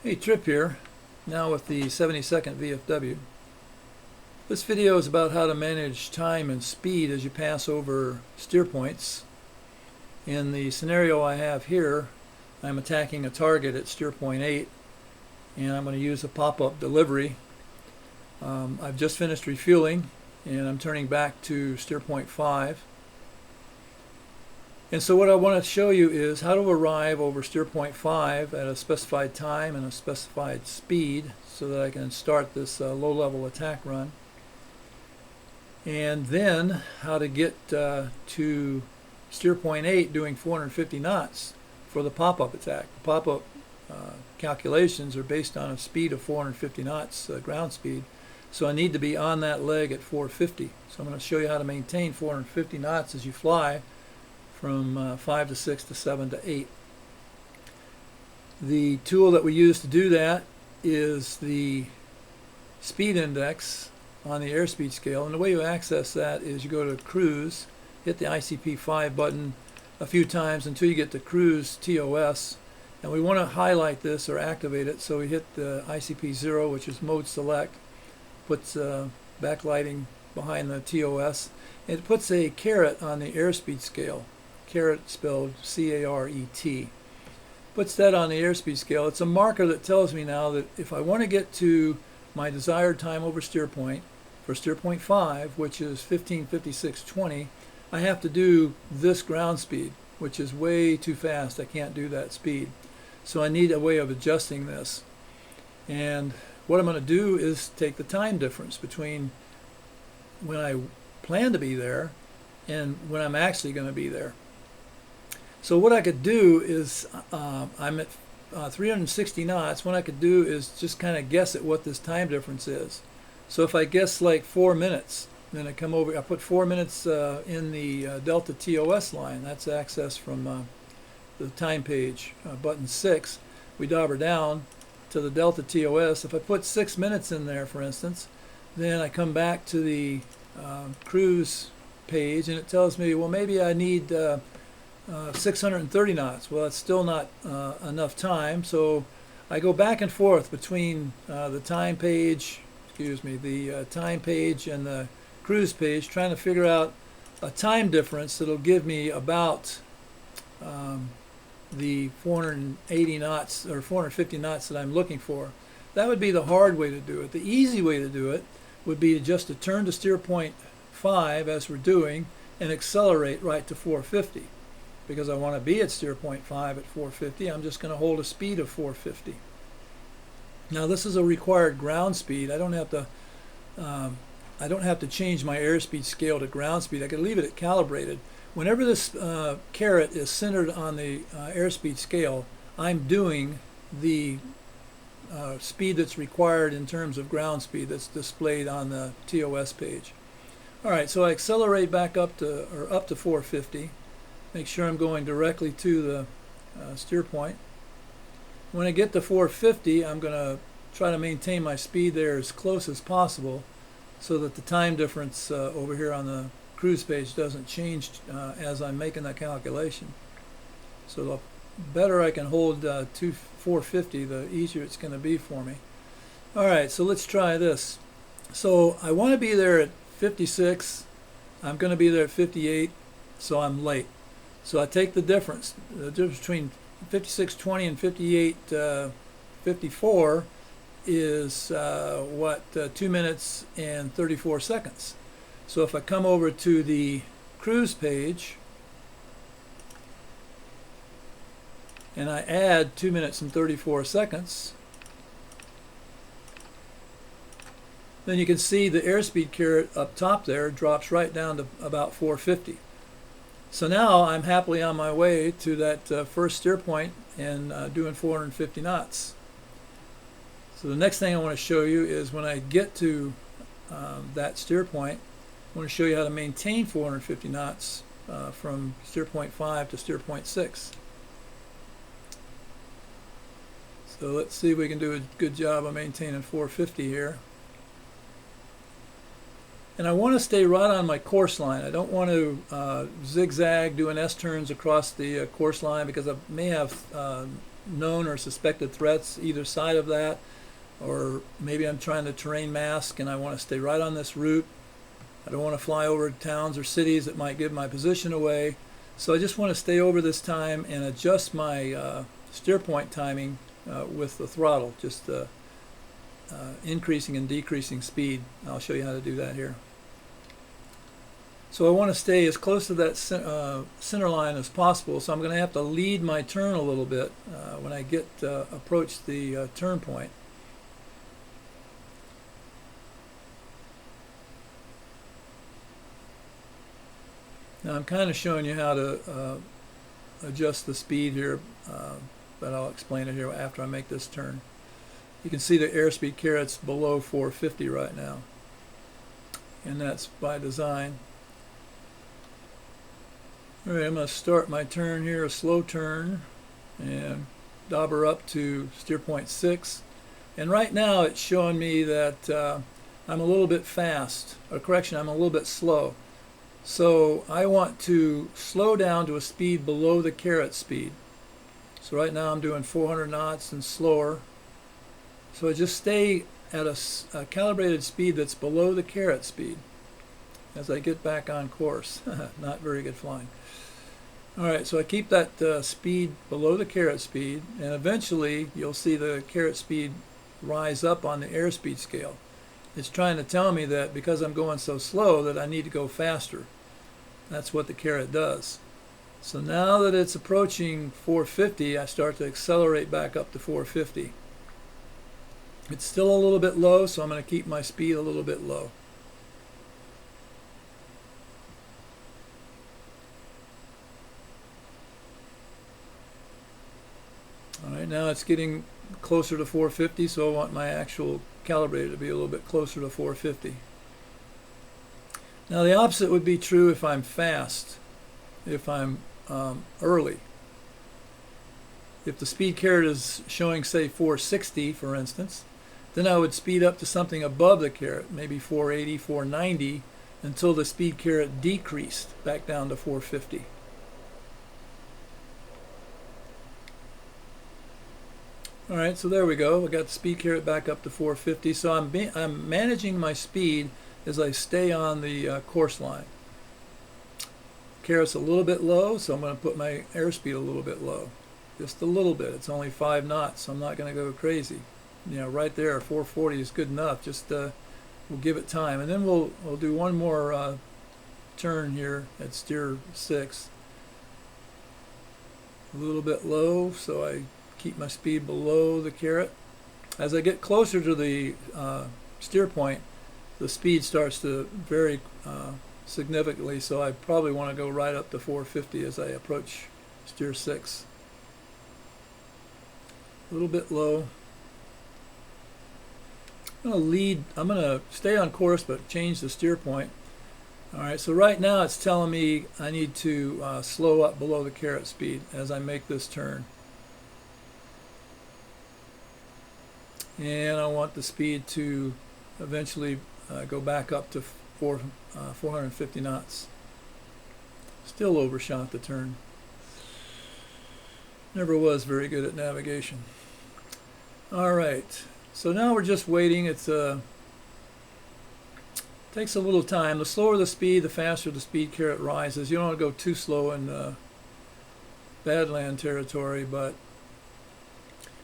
Hey, Trip here, now with the 72nd VFW. This video is about how to manage time and speed as you pass over steer points. In the scenario I have here, I'm attacking a target at steer point 8, and I'm going to use a pop-up delivery. I've just finished refueling, and I'm turning back to steer point 5. And so what I want to show you is how to arrive over steer point 5 at a specified time and a specified speed so that I can start this low-level attack run. And then how to get to steer point 8 doing 450 knots for the pop-up attack. The pop-up calculations are based on a speed of 450 knots, ground speed. So I need to be on that leg at 450. So I'm going to show you how to maintain 450 knots as you fly from 5 to 6 to 7 to 8. The tool that we use to do that is the speed index on the airspeed scale, and the way you access that is you go to cruise, hit the ICP 5 button a few times until you get to cruise TOS, and we want to highlight this or activate it, so we hit the ICP 0, which is mode select, puts backlighting behind the TOS. It puts a caret on the airspeed scale. Caret spelled C-A-R-E-T. Puts that on the airspeed scale. It's a marker that tells me now that if I want to get to my desired time over steer point for steer point 5, which is 15:56:20, I have to do this ground speed, which is way too fast. I can't do that speed. So I need a way of adjusting this. And what I'm going to do is take the time difference between when I plan to be there and when I'm actually going to be there. So what I could do is, I'm at 360 knots. What I could do is just kind of guess at what this time difference is. So if I guess like 4 minutes, then I come over, I put 4 minutes in the Delta TOS line. That's access from the time page, button 6. We dauber down to the Delta TOS. If I put 6 minutes in there, for instance, then I come back to the cruise page, and it tells me, well, maybe I need 630 knots. Well, it's still not enough time, so I go back and forth between the time page, the time page and the cruise page, trying to figure out a time difference that'll give me about the 480 knots or 450 knots that I'm looking for. That would be the hard way to do it. The easy way to do it would be just to turn to steer point 5 as we're doing and accelerate right to 450. Because I want to be at steer point 5 at 450, I'm just going to hold a speed of 450. Now this is a required ground speed. I don't have to change my airspeed scale to ground speed. I could leave it at calibrated. Whenever this caret is centered on the airspeed scale, I'm doing the speed that's required in terms of ground speed that's displayed on the TOS page. All right, so I accelerate back up to 450. Make sure I'm going directly to the steer point. When I get to 450, I'm going to try to maintain my speed there as close as possible so that the time difference over here on the cruise page doesn't change as I'm making that calculation. So the better I can hold to 450, the easier it's going to be for me. All right, so let's try this. So I want to be there at 56. I'm going to be there at 58, so I'm late. So I take the difference between 56:20 and 58:54 is 2 minutes and 34 seconds. So if I come over to the cruise page and I add 2 minutes and 34 seconds, then you can see the airspeed caret up top there drops right down to about 450. So now I'm happily on my way to that first steer point and doing 450 knots. So the next thing I want to show you is when I get to that steer point, I want to show you how to maintain 450 knots from steer point 5 to steer point 6. So let's see if we can do a good job of maintaining 450 here. And I want to stay right on my course line. I don't want to zigzag, doing S-turns across the course line because I may have known or suspected threats either side of that, or maybe I'm trying to terrain mask and I want to stay right on this route. I don't want to fly over towns or cities that might give my position away. So I just want to stay over this time and adjust my steer point timing with the throttle, just increasing and decreasing speed. I'll show you how to do that here. So I want to stay as close to that center line as possible, so I'm going to have to lead my turn a little bit when I get approach the turn point. Now I'm kind of showing you how to adjust the speed here, but I'll explain it here after I make this turn. You can see the airspeed carrot's below 450 right now, and that's by design. Alright, I'm going to start my turn here, a slow turn, and dauber up to steer point 6. And right now it's showing me that I'm a little bit fast, or correction, I'm a little bit slow. So I want to slow down to a speed below the carrot speed. So right now I'm doing 400 knots and slower. So I just stay at a calibrated speed that's below the carrot speed as I get back on course. Not very good flying. Alright, so I keep that speed below the carrot speed, and eventually you'll see the carrot speed rise up on the airspeed scale. It's trying to tell me that because I'm going so slow that I need to go faster. That's what the carrot does. So now that it's approaching 450, I start to accelerate back up to 450. It's still a little bit low, so I'm going to keep my speed a little bit low. Alright, now it's getting closer to 450, so I want my actual calibrator to be a little bit closer to 450. Now the opposite would be true if I'm fast, if I'm early. If the speed carrot is showing, say, 460, for instance, then I would speed up to something above the carrot, maybe 480, 490, until the speed carrot decreased back down to 450. Alright, so there we go. I got the speed carrot back up to 450. So I'm managing my speed as I stay on the course line. Carrot's a little bit low, so I'm going to put my airspeed a little bit low. Just a little bit. It's only 5 knots, so I'm not going to go crazy. You know, right there, 440 is good enough. Just we'll give it time. And then we'll do one more turn here at steer 6. A little bit low, so I keep my speed below the carrot. As I get closer to the steer point, the speed starts to vary significantly, so I probably want to go right up to 450 as I approach steer 6. A little bit low. I'm going to stay on course but change the steer point. Alright, so right now it's telling me I need to slow up below the carrot speed as I make this turn. And I want the speed to eventually go back up to 450 knots. Still overshot the turn. Never was very good at navigation. Alright, so now we're just waiting. It's takes a little time. The slower the speed, the faster the speed carrot rises. You don't want to go too slow in Badland territory, but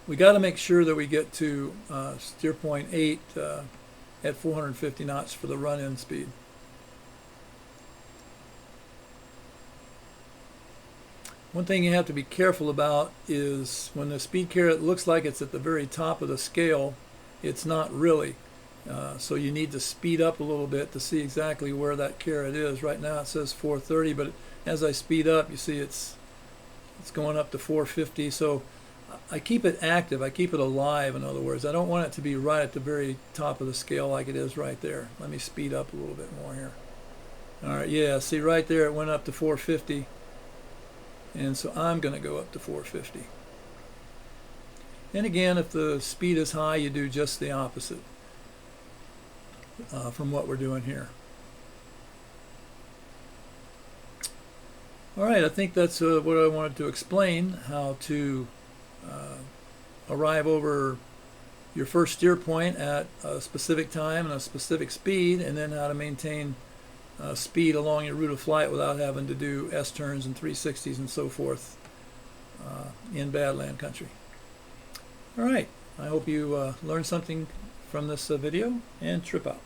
we got to make sure that we get to steer point 8 at 450 knots for the run-in speed. One thing you have to be careful about is when the speed carrot looks like it's at the very top of the scale, it's not really. So you need to speed up a little bit to see exactly where that carrot is. Right now it says 430, but as I speed up, you see it's going up to 450. So I keep it active. I keep it alive, in other words. I don't want it to be right at the very top of the scale like it is right there. Let me speed up a little bit more here. All right, yeah, see right there it went up to 450. And so I'm going to go up to 450. And again, if the speed is high, you do just the opposite from what we're doing here. All right, I think that's what I wanted to explain, how to arrive over your first steer point at a specific time and a specific speed, and then how to maintain speed along your route of flight without having to do S-turns and 360s and so forth in badland country. All right, I hope you learned something from this video, and trip out.